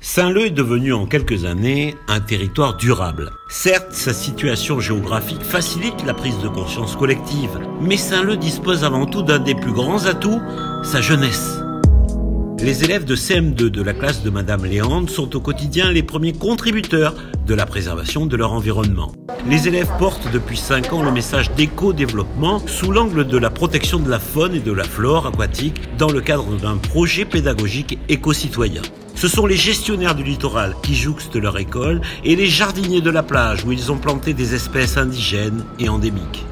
Saint-Leu est devenu en quelques années un territoire durable. Certes, sa situation géographique facilite la prise de conscience collective, mais Saint-Leu dispose avant tout d'un des plus grands atouts, sa jeunesse. Les élèves de CM2 de la classe de Madame Léandre sont au quotidien les premiers contributeurs de la préservation de leur environnement. Les élèves portent depuis 5 ans le message d'éco-développement sous l'angle de la protection de la faune et de la flore aquatique dans le cadre d'un projet pédagogique éco-citoyen. Ce sont les gestionnaires du littoral qui jouxtent leur école et les jardiniers de la plage où ils ont planté des espèces indigènes et endémiques.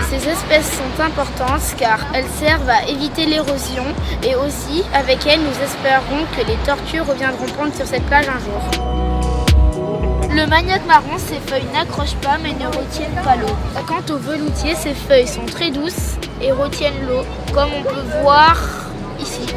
Ces espèces sont importantes car elles servent à éviter l'érosion et aussi avec elles nous espérons que les tortues reviendront prendre sur cette plage un jour. Le manioc marron, ses feuilles n'accrochent pas mais ne retiennent pas l'eau. Quant au veloutier, ses feuilles sont très douces et retiennent l'eau comme on peut voir ici.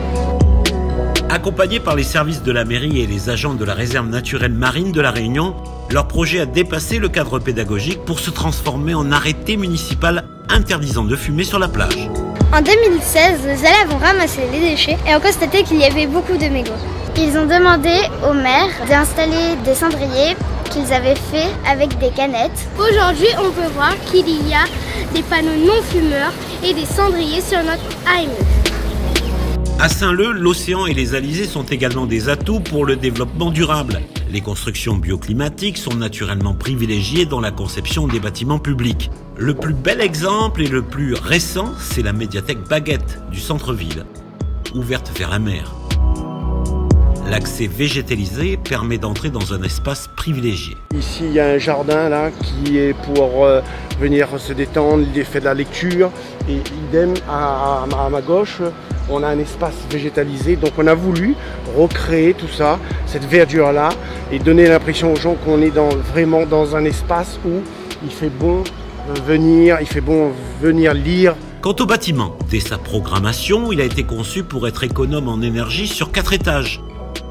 Accompagnés par les services de la mairie et les agents de la réserve naturelle marine de La Réunion, leur projet a dépassé le cadre pédagogique pour se transformer en arrêté municipal interdisant de fumer sur la plage. En 2016, les élèves ont ramassé les déchets et ont constaté qu'il y avait beaucoup de mégots. Ils ont demandé au maire d'installer des cendriers qu'ils avaient fait avec des canettes. Aujourd'hui, on peut voir qu'il y a des panneaux non fumeurs et des cendriers sur notre AME. À Saint-Leu, l'océan et les alizés sont également des atouts pour le développement durable. Les constructions bioclimatiques sont naturellement privilégiées dans la conception des bâtiments publics. Le plus bel exemple et le plus récent, c'est la médiathèque Baguette du centre-ville, ouverte vers la mer. L'accès végétalisé permet d'entrer dans un espace privilégié. Ici, il y a un jardin là qui est pour venir se détendre, il fait de la lecture. Et idem, à ma gauche, on a un espace végétalisé. Donc on a voulu recréer tout ça, cette verdure-là, et donner l'impression aux gens qu'on est vraiment dans un espace où il fait bon venir lire. Quant au bâtiment, dès sa programmation, il a été conçu pour être économe en énergie sur 4 étages.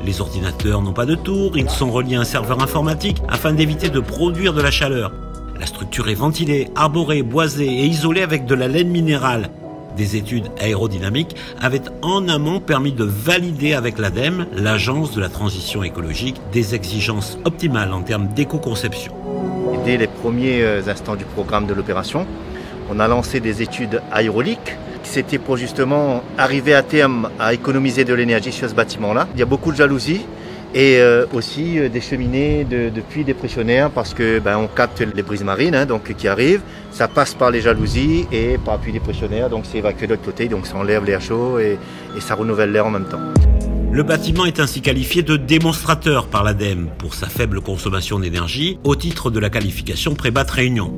Les ordinateurs n'ont pas de tour, ils sont reliés à un serveur informatique afin d'éviter de produire de la chaleur. La structure est ventilée, arborée, boisée et isolée avec de la laine minérale. Des études aérodynamiques avaient en amont permis de valider avec l'ADEME, l'Agence de la transition écologique, des exigences optimales en termes d'éco-conception. Dès les premiers instants du programme de l'opération, on a lancé des études hydrauliques. C'était pour justement arriver à terme à économiser de l'énergie sur ce bâtiment-là. Il y a beaucoup de jalousies et aussi des cheminées de puits dépressionnaires parce que on capte les brises marines donc, qui arrivent. Ça passe par les jalousies et par puits dépressionnaires, donc c'est évacué de l'autre côté, donc ça enlève l'air chaud et ça renouvelle l'air en même temps. Le bâtiment est ainsi qualifié de démonstrateur par l'ADEME pour sa faible consommation d'énergie au titre de la qualification Prébat Réunion.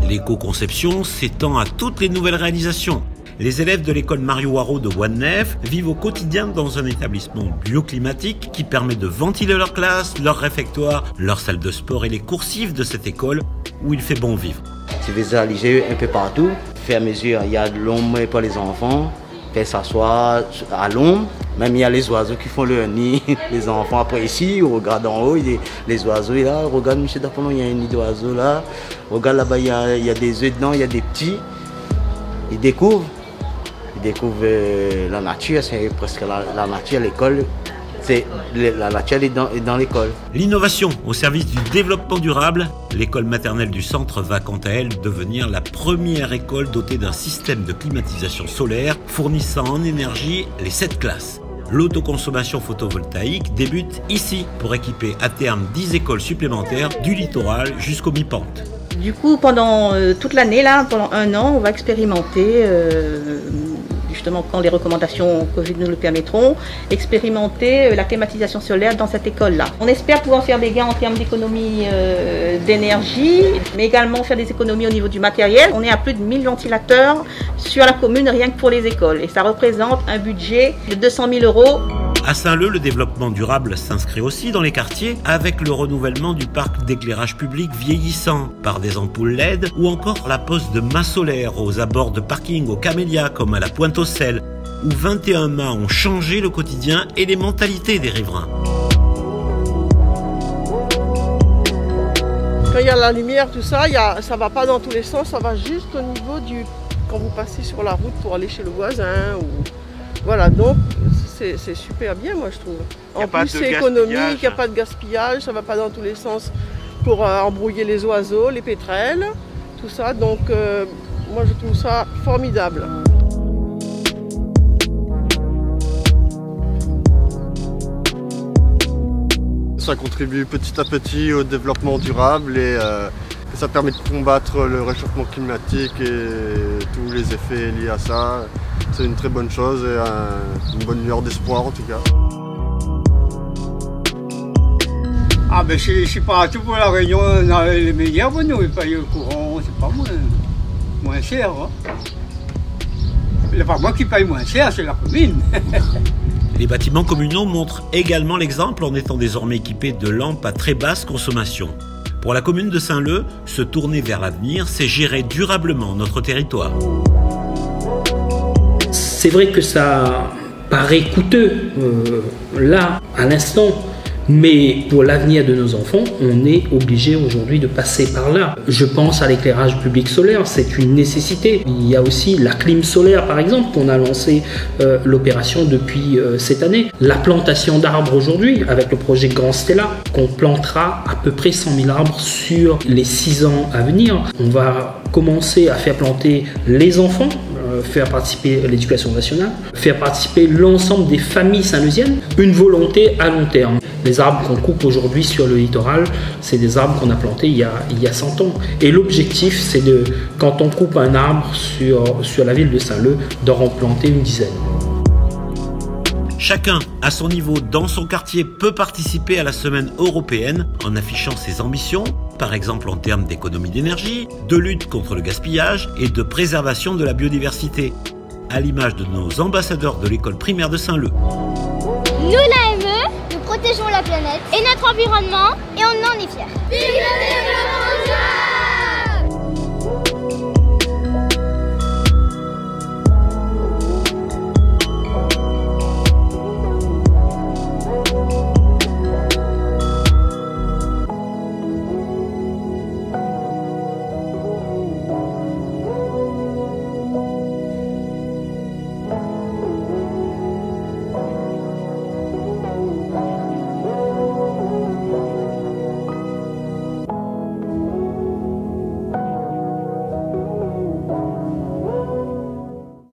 L'éco-conception s'étend à toutes les nouvelles réalisations. Les élèves de l'école Mario Haro de Wanneef vivent au quotidien dans un établissement bioclimatique qui permet de ventiler leur classe, leur réfectoire, leur salle de sport et les coursives de cette école où il fait bon vivre. C'est visualisé un peu partout. Faire mesure, il y a de l'ombre pour les enfants, faire s'asseoir à l'ombre. Même il y a les oiseaux qui font leur nid. Les enfants après ici, on regarde en haut, les oiseaux là, regarde monsieur Dapono, il y a un nid d'oiseaux là. Regarde là-bas, il y a des œufs dedans, il y a des petits. Ils découvrent la nature, c'est presque la nature, l'école. La nature est dans l'école. L'innovation au service du développement durable, l'école maternelle du centre va quant à elle devenir la première école dotée d'un système de climatisation solaire fournissant en énergie les 7 classes. L'autoconsommation photovoltaïque débute ici pour équiper à terme 10 écoles supplémentaires du littoral jusqu'au mi-pente. Du coup, pendant toute l'année, là, pendant 1 an, on va expérimenter, justement quand les recommandations Covid nous le permettront, expérimenter la climatisation solaire dans cette école-là. On espère pouvoir faire des gains en termes d'économie d'énergie, mais également faire des économies au niveau du matériel. On est à plus de 1000 ventilateurs sur la commune, rien que pour les écoles. Et ça représente un budget de 200 000 €. À Saint-Leu, le développement durable s'inscrit aussi dans les quartiers avec le renouvellement du parc d'éclairage public vieillissant par des ampoules LED ou encore la pose de mâts solaires aux abords de parking au Camélia comme à la Pointe-aux-Sel où 21 mâts ont changé le quotidien et les mentalités des riverains. Quand il y a la lumière, tout ça, ça va pas dans tous les sens, ça va juste au niveau quand vous passez sur la route pour aller chez le voisin. Voilà, donc c'est super bien, moi je trouve. En plus, c'est économique, il n'y a pas de gaspillage, ça ne va pas dans tous les sens pour embrouiller les oiseaux, les pétrels, tout ça. Donc, moi je trouve ça formidable. Ça contribue petit à petit au développement durable et ça permet de combattre le réchauffement climatique et tous les effets liés à ça. C'est une très bonne chose et une bonne lueur d'espoir en tout cas. Ah ben je suis partout pour la réunion dans les médias, vous nous payez le courant, c'est pas moins cher. Hein. C'est pas moi qui paye moins cher, c'est la commune. Les bâtiments communaux montrent également l'exemple en étant désormais équipés de lampes à très basse consommation. Pour la commune de Saint-Leu, se tourner vers l'avenir, c'est gérer durablement notre territoire. C'est vrai que ça paraît coûteux, là, à l'instant, mais pour l'avenir de nos enfants, on est obligé aujourd'hui de passer par là. Je pense à l'éclairage public solaire, c'est une nécessité. Il y a aussi la clim solaire, par exemple, qu'on a lancé l'opération depuis cette année. La plantation d'arbres aujourd'hui, avec le projet Grand Stella, qu'on plantera à peu près 100 000 arbres sur les 6 ans à venir. On va commencer à faire planter les enfants, faire participer l'éducation nationale, faire participer l'ensemble des familles saint-leusiennes, une volonté à long terme. Les arbres qu'on coupe aujourd'hui sur le littoral, c'est des arbres qu'on a plantés il y a 100 ans. Et l'objectif, c'est de, quand on coupe un arbre sur la ville de Saint-Leu, d'en replanter une dizaine. Chacun, à son niveau, dans son quartier, peut participer à la semaine européenne en affichant ses ambitions, par exemple en termes d'économie d'énergie, de lutte contre le gaspillage et de préservation de la biodiversité, à l'image de nos ambassadeurs de l'école primaire de Saint-Leu. Nous, l'AME, nous protégeons la planète et notre environnement et on en est fiers. Vive le développement!